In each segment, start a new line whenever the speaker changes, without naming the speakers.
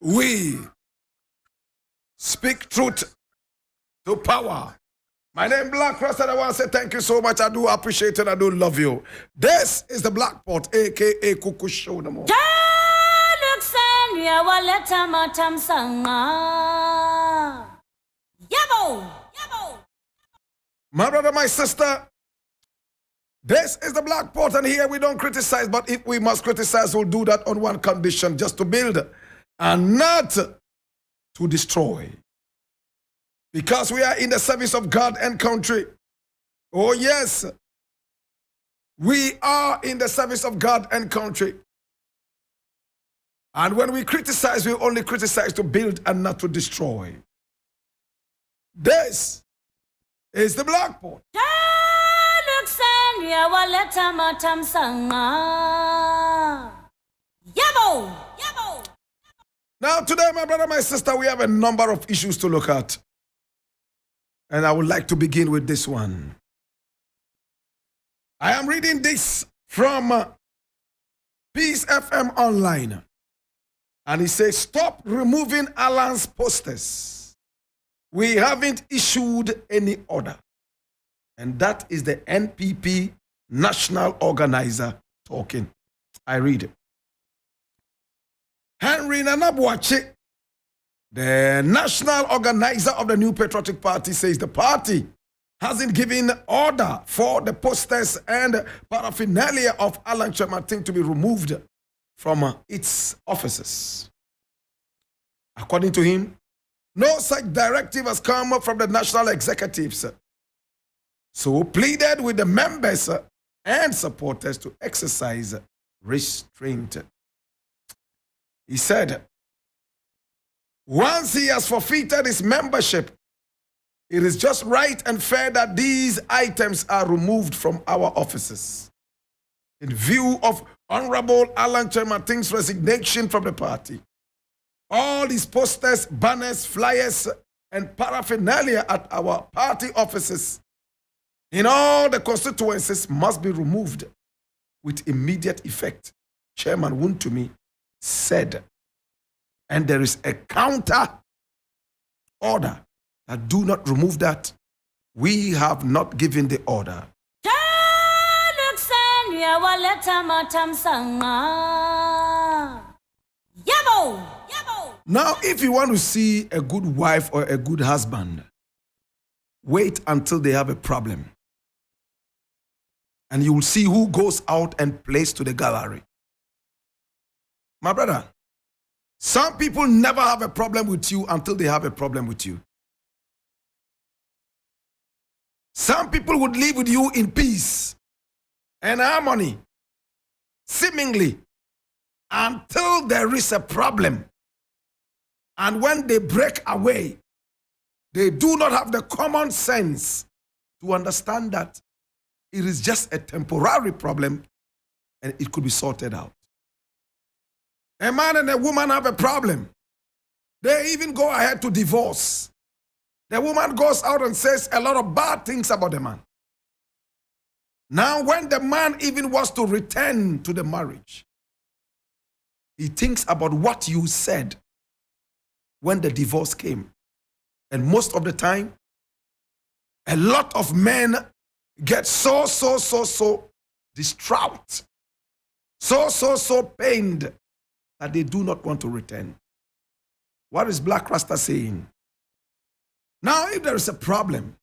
We speak truth to power. My name is Blakk Rasta. I want to say thank you so much. I do appreciate it. I do love you. This is the Black Pot, a.k.a. Kuku Show. My brother, my sister, this is the Black Pot, and here we don't criticize, but if we must criticize, we'll do that on one condition, just to build and not to destroy. Because we are in the service of God and country. Oh yes, we are in the service of God and country. And when we criticize, we only criticize to build and not to destroy. This is the Black Pot. Now today, my brother, my sister, we have a number of issues to look at. And I would like to begin with this one. I am reading this from Peace FM Online. And it says, stop removing Alan's posters. We haven't issued any order. And that is the NPP national organizer talking. I read it. Henry Nanabuache, the national organizer of the New Patriotic Party, says the party hasn't given order for the posters and paraphernalia of Alan Kyerematen to be removed from its offices. According to him, no such directive has come from the national executives. So pleaded with the members and supporters to exercise restraint. He said, once he has forfeited his membership, it is just right and fair that these items are removed from our offices. In view of Honorable Alan Kyerematen's resignation from the party, all his posters, banners, flyers, and paraphernalia at our party offices in all the constituencies must be removed with immediate effect, Chairman Wontumi said. And there is a counter order that do not remove that. We have not given the order. Now, if you want to see a good wife or a good husband, wait until they have a problem. And you will see who goes out and plays to the gallery. My brother, some people never have a problem with you until they have a problem with you. Some people would live with you in peace and harmony, seemingly, until there is a problem. And when they break away, they do not have the common sense to understand that it is just a temporary problem and it could be sorted out. A man and a woman have a problem. They even go ahead to divorce. The woman goes out and says a lot of bad things about the man. Now, when the man even wants to return to the marriage, he thinks about what you said when the divorce came. And most of the time, a lot of men get so distraught, so pained that they do not want to return. What is Blakk Rasta saying? Now, if there is a problem,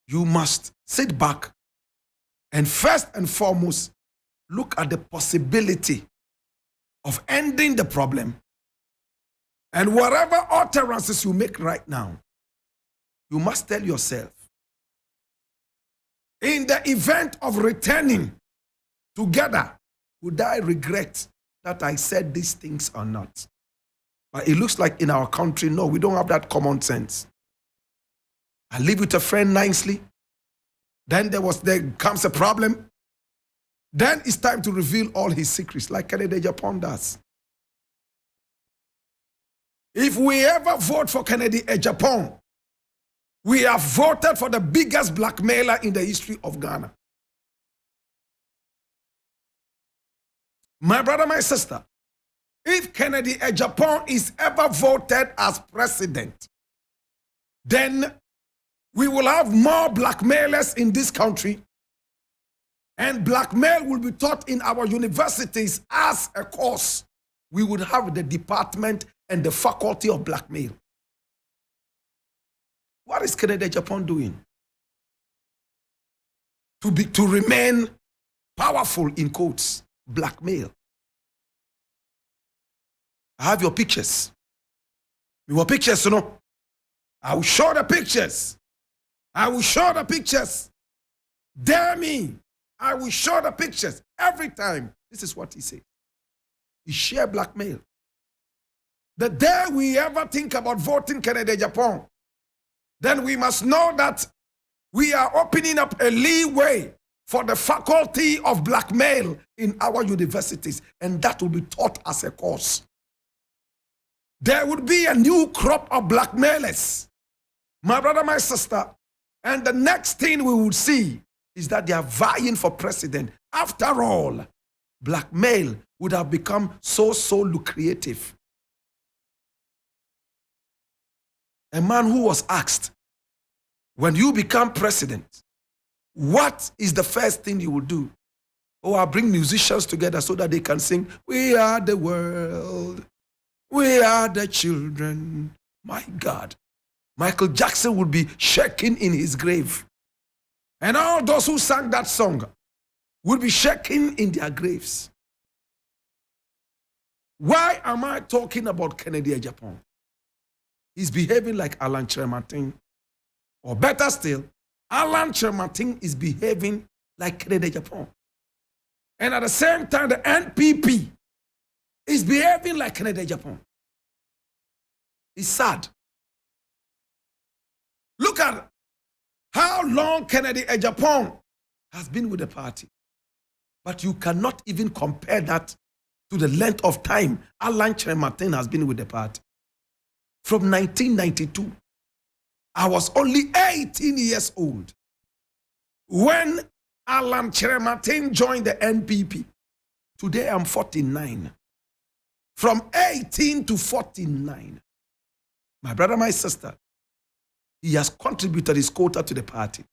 you must sit back and first and foremost, look at the possibility of ending the problem. And whatever utterances you make right now, you must tell yourself, in the event of returning together, would I regret that I said these things or not? But it looks like in our country, no, we don't have that common sense. I live with a friend nicely. Then there comes a problem. Then it's time to reveal all his secrets, like Kennedy Japan does. If we ever vote for Kennedy Japan, we have voted for the biggest blackmailer in the history of Ghana. My brother, my sister, if Kennedy Ejapon is ever voted as president, then we will have more blackmailers in this country, and blackmail will be taught in our universities as a course. We would have the department and the faculty of blackmail. What is Kennedy Ejapon doing? To remain powerful, in quotes, blackmail. I have your pictures. Your pictures, you know. I will show the pictures. I will show the pictures. Dare me. I will show the pictures every time. This is what he says. He share blackmail. The day we ever think about voting Kennedy Ejapon, then we must know that we are opening up a leeway for the faculty of blackmail in our universities, and that will be taught as a course. There would be a new crop of blackmailers, my brother, my sister, and the next thing we would see is that they are vying for president. After all, blackmail would have become so lucrative. A man who was asked, when you become president, what is the first thing you will do? Oh, I'll bring musicians together so that they can sing, "We are the world, we are the children." My God. Michael Jackson would be shaking in his grave. And all those who sang that song would be shaking in their graves. Why am I talking about Kennedy Ejapon? He's behaving like Alan Kyerematen. Or better still, Alan Kyerematen is behaving like Kennedy Ejapon. And at the same time, the NPP is behaving like Kennedy Ejapon. It's sad. Look at how long Kennedy Ejapon has been with the party. But you cannot even compare that to the length of time Alan Kyerematen has been with the party. From 1992. I was only 18 years old when Alan Kyerematen joined the NPP. Today I'm 49. From 18 to 49. My brother, my sister, he has contributed his quota to the party.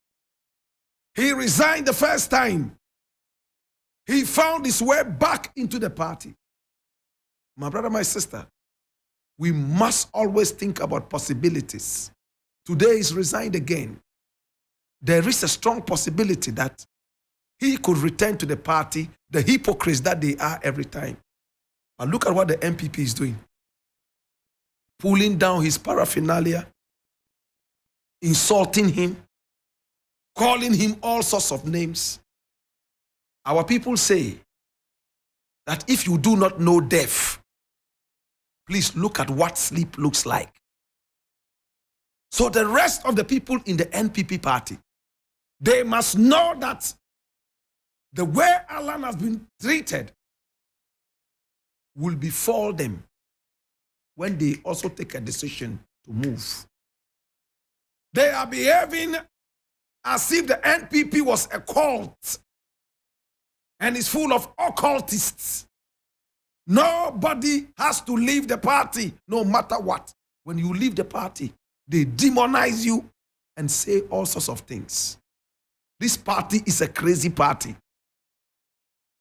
He resigned the first time. He found his way back into the party. My brother, my sister, we must always think about possibilities. Today he's resigned again. There is a strong possibility that he could return to the party, the hypocrites that they are every time. But look at what the NPP is doing. Pulling down his paraphernalia, insulting him, calling him all sorts of names. Our people say that if you do not know death, please look at what sleep looks like. So the rest of the people in the NPP party, they must know that the way Alan has been treated will befall them when they also take a decision to move. They are behaving as if the NPP was a cult and is full of occultists. Nobody has to leave the party, no matter what. When you leave the party, they demonize you and say all sorts of things. This party is a crazy party.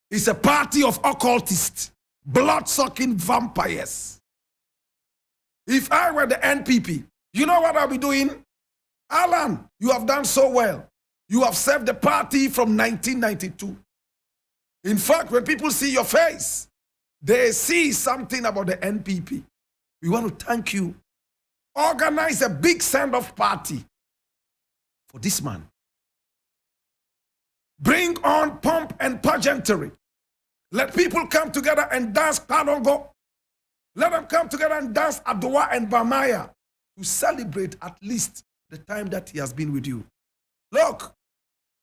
It's a party of occultists, blood-sucking vampires. If I were the NPP, you know what I'll be doing? Alan, you have done so well. You have served the party from 1992. In fact, when people see your face, they see something about the NPP. We want to thank you. Organize a big send-off party for this man. Bring on pomp and pageantry. Let people come together and dance Kadongo. Let them come together and dance Adowa and Bamaya to celebrate at least the time that he has been with you. Look,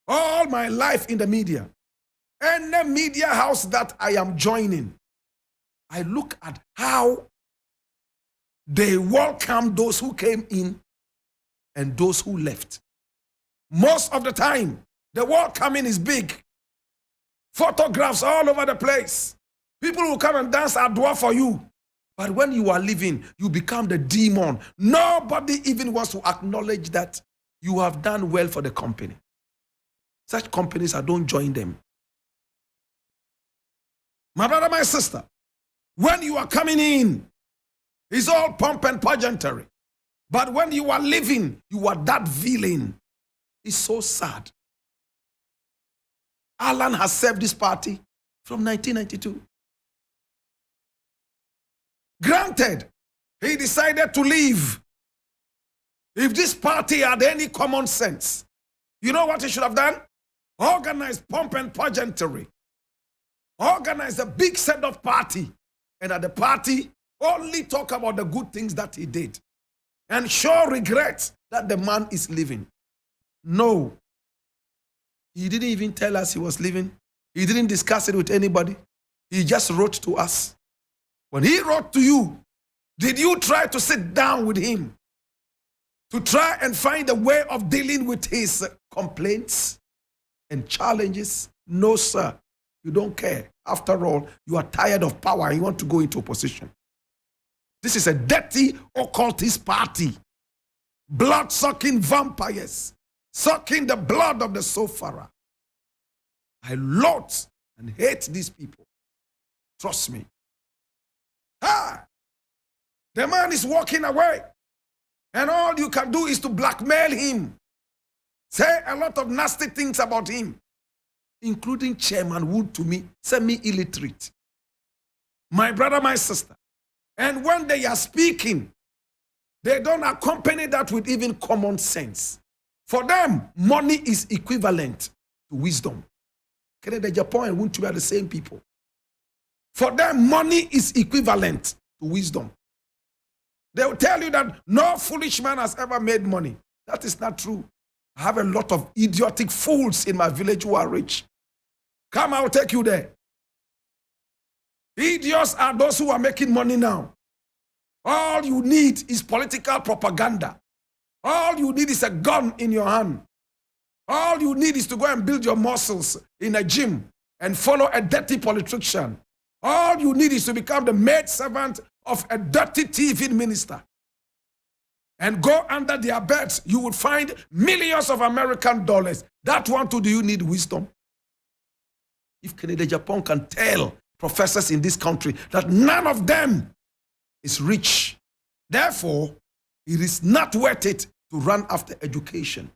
all my life in the media, any media house that I am joining, I look at how they welcome those who came in and those who left. Most of the time, the welcoming is big. Photographs all over the place. People will come and dance Adwa for you. But when you are living, you become the demon. Nobody even wants to acknowledge that you have done well for the company. Such companies, I don't join them. My brother, my sister, when you are coming in, it's all pomp and pageantry. But when you are living, you are that villain. It's so sad. Alan has served this party from 1992. Granted, he decided to leave. If this party had any common sense, you know what he should have done? Organize pomp and pageantry. Organize a big send-off party. And at the party, only talk about the good things that he did. And show regret that the man is leaving. No. He didn't even tell us he was leaving. He didn't discuss it with anybody. He just wrote to us. When he wrote to you, did you try to sit down with him to try and find a way of dealing with his complaints and challenges? No, sir. You don't care. After all, you are tired of power and you want to go into opposition. This is a dirty occultist party. Blood-sucking vampires, sucking the blood of the sufferer. I loathe and hate these people. Trust me. The man is walking away. And all you can do is to blackmail him. Say a lot of nasty things about him. Including Chairman Wood to me, semi-illiterate. My brother, my sister. And when they are speaking, they don't accompany that with even common sense. For them, money is equivalent to wisdom. Canada, Japan, and Wuntu are the same people. For them, money is equivalent to wisdom. They will tell you that no foolish man has ever made money. That is not true. I have a lot of idiotic fools in my village who are rich. Come, I'll take you there. Idiots are those who are making money now. All you need is political propaganda. All you need is a gun in your hand. All you need is to go and build your muscles in a gym and follow a dirty politician. All you need is to become the maid servant of a dirty TV minister. And go under their beds, you would find millions of American dollars. That one too, do you need wisdom? If Canada, Japan can tell professors in this country that none of them is rich, therefore, it is not worth it to run after education.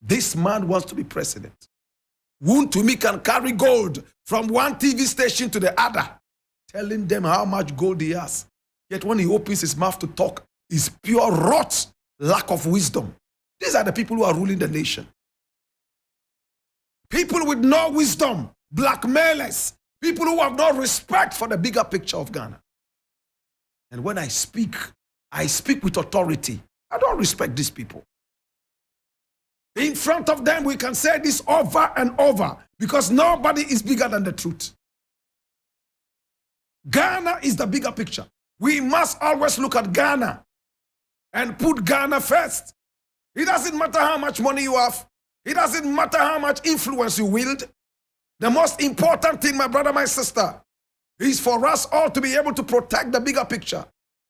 This man wants to be president. Woon to me can carry gold from one TV station to the other, telling them how much gold he has. Yet when he opens his mouth to talk, it's pure rot, lack of wisdom. These are the people who are ruling the nation. People with no wisdom, blackmailers, people who have no respect for the bigger picture of Ghana. And when I speak with authority. I don't respect these people. In front of them, we can say this over and over because nobody is bigger than the truth. Ghana is the bigger picture. We must always look at Ghana and put Ghana first. It doesn't matter how much money you have. It doesn't matter how much influence you wield. The most important thing, my brother, my sister, is for us all to be able to protect the bigger picture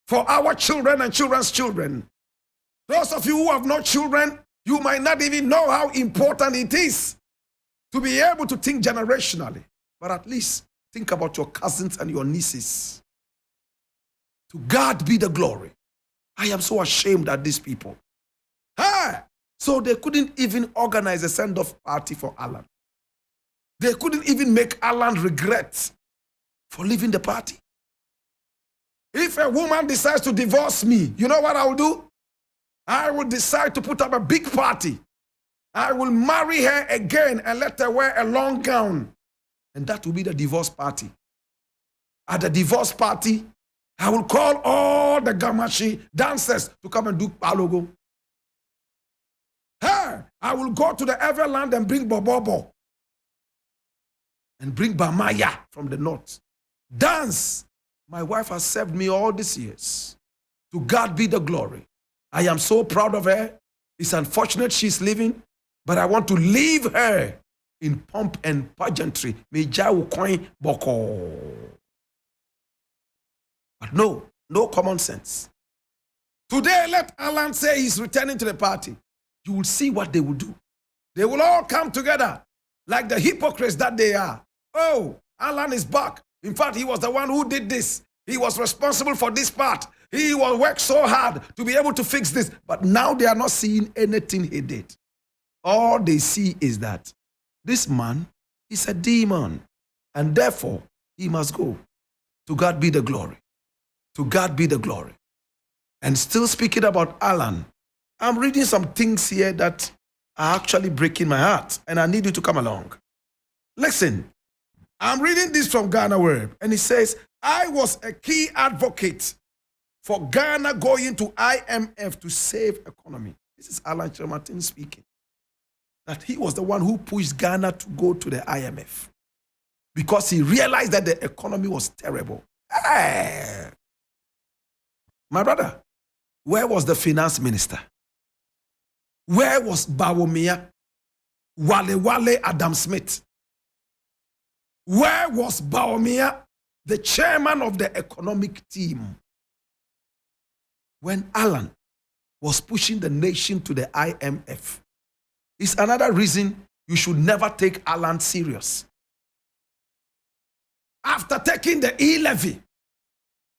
for our children and children's children. Those of you who have no children, you might not even know how important it is to be able to think generationally. But at least think about your cousins and your nieces. To God be the glory. I am so ashamed at these people. So they couldn't even organize a send-off party for Alan. They couldn't even make Alan regret for leaving the party. If a woman decides to divorce me, you know what I will do? I will decide to put up a big party. I will marry her again and let her wear a long gown. And that will be the divorce party. At the divorce party, I will call all the Gamashi dancers to come and do Palogo. I will go to the Everland and bring Bobobo. And bring Bamaya from the north. Dance. My wife has served me all these years. To God be the glory. I am so proud of her. It's unfortunate she's leaving, but I want to leave her in pomp and pageantry. Meja coin boko. But no common sense. Today, let Alan say he's returning to the party. You will see what they will do. They will all come together like the hypocrites that they are. Oh, Alan is back. In fact, he was the one who did this. He was responsible for this part. He will work so hard to be able to fix this. But now they are not seeing anything he did. All they see is that this man is a demon. And therefore, he must go. To God be the glory. To God be the glory. And still speaking about Alan, I'm reading some things here that are actually breaking my heart. And I need you to come along. Listen, I'm reading this from Ghana Word. And it says, I was a key advocate for Ghana going to IMF to save economy. This is Alan Kyerematen speaking. That he was the one who pushed Ghana to go to the IMF because he realized that the economy was terrible. Hey. My brother, where was the finance minister? Where was Bawumia, Wale Adam Smith? Where was Bawumia, the chairman of the economic team, when Alan was pushing the nation to the IMF? It's another reason you should never take Alan serious. After taking the e-levy,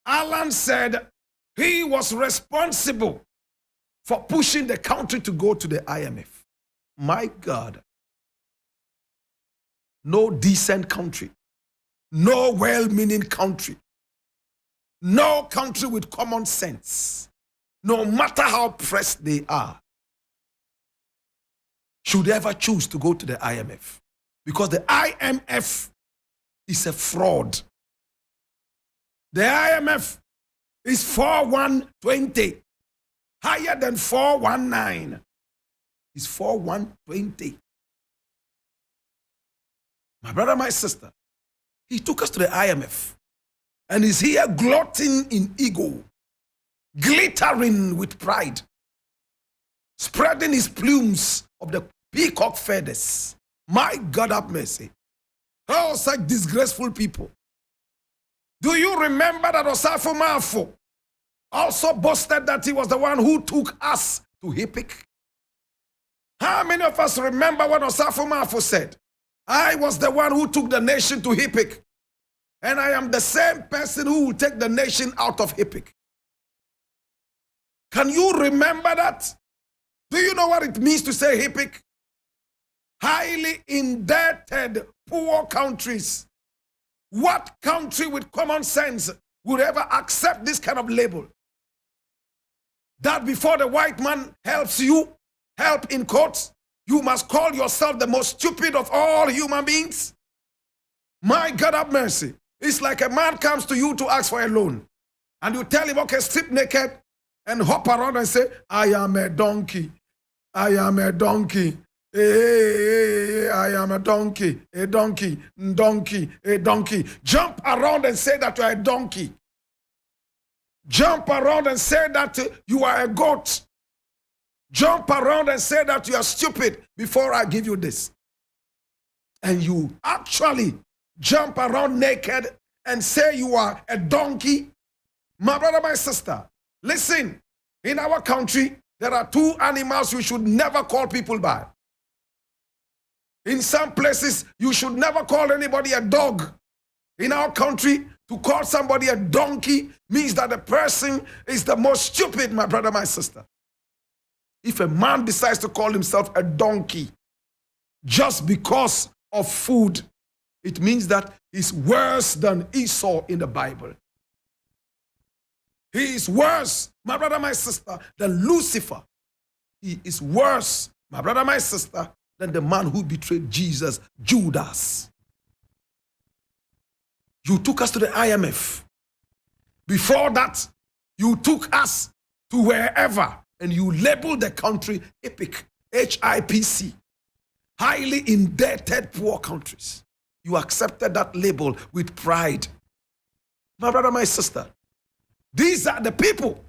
Alan said he was responsible for pushing the country to go to the IMF. My God. No decent country, no well-meaning country, no country with common sense, no matter how pressed they are, should ever choose to go to the IMF. Because the IMF is a fraud. The IMF is 4120, higher than 419. It's 4120. My brother, my sister, he took us to the IMF and is here gloating in ego, glittering with pride, spreading his plumes of the peacock feathers. My God have mercy. Oh, such disgraceful people. Do you remember that Osafo Mafo also boasted that he was the one who took us to Hippic? How many of us remember what Osafo Mafo said? I was the one who took the nation to Hippic, and I am the same person who will take the nation out of Hippic. Can you remember that? Do you know what it means to say Hippic? Highly indebted, poor countries. What country with common sense would ever accept this kind of label? That before the white man helps you, help in quotes, you must call yourself the most stupid of all human beings? My God have mercy. It's like a man comes to you to ask for a loan, and you tell him, okay, strip naked and hop around and say, I am a donkey. I am a donkey. I am a donkey, a donkey, a donkey. Jump around and say that you are a donkey. Jump around and say that you are a goat. Jump around and say that you are stupid before I give you this. And you actually jump around naked and say you are a donkey. My brother, my sister, listen, in our country, there are two animals you should never call people by. In some places, you should never call anybody a dog. In our country, to call somebody a donkey means that the person is the most stupid, my brother, my sister. If a man decides to call himself a donkey just because of food, it means that he's worse than Esau in the Bible. He is worse, my brother, my sister, than Lucifer. He is worse, my brother, my sister, than the man who betrayed Jesus, Judas. You took us to the IMF. Before that, you took us to wherever, and you labeled the country HIPC, HIPC, highly indebted poor countries. You accepted that label with pride. My brother, my sister, these are the people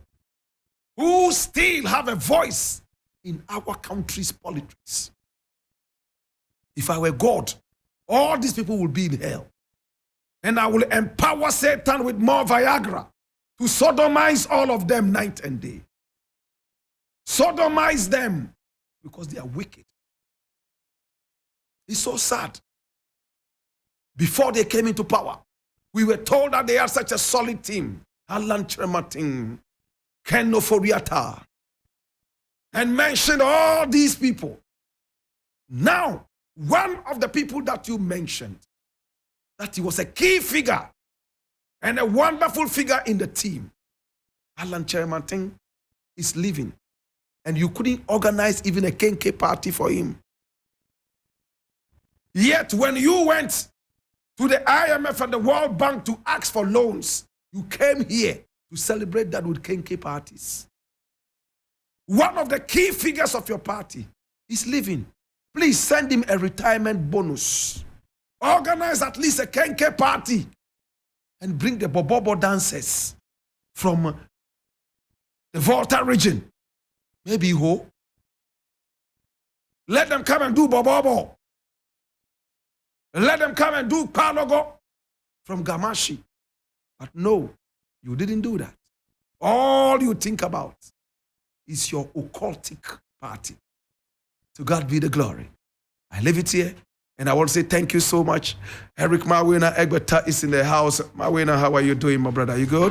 who still have a voice in our country's politics. If I were God, all these people will be in hell. And I will empower Satan with more Viagra to sodomize all of them night and day. Sodomize them because they are wicked. It's so sad. Before they came into power, we were told that they had such a solid team. Alan Kyerematen, Ken Oforiata, and mentioned all these people. Now, one of the people that you mentioned, that he was a key figure and a wonderful figure in the team, Alan Kyerematen, is leaving. And you couldn't organize even a Kenke party for him. Yet when you went to the IMF and the World Bank to ask for loans, you came here to celebrate that with Kenke parties. One of the key figures of your party is leaving. Please send him a retirement bonus. Organize at least a Kenke party and bring the Bobobo dancers from the Volta region. Maybe Ho. Let them come and do Bobobo. Let them come and do Palogo from Gamashi. But no, you didn't do that. All you think about is your occultic party. To God be the glory. I leave it here, and I want to say thank you so much. Eric Mawena Egbeta is in the house. Mawena, how are you doing, my brother? You good?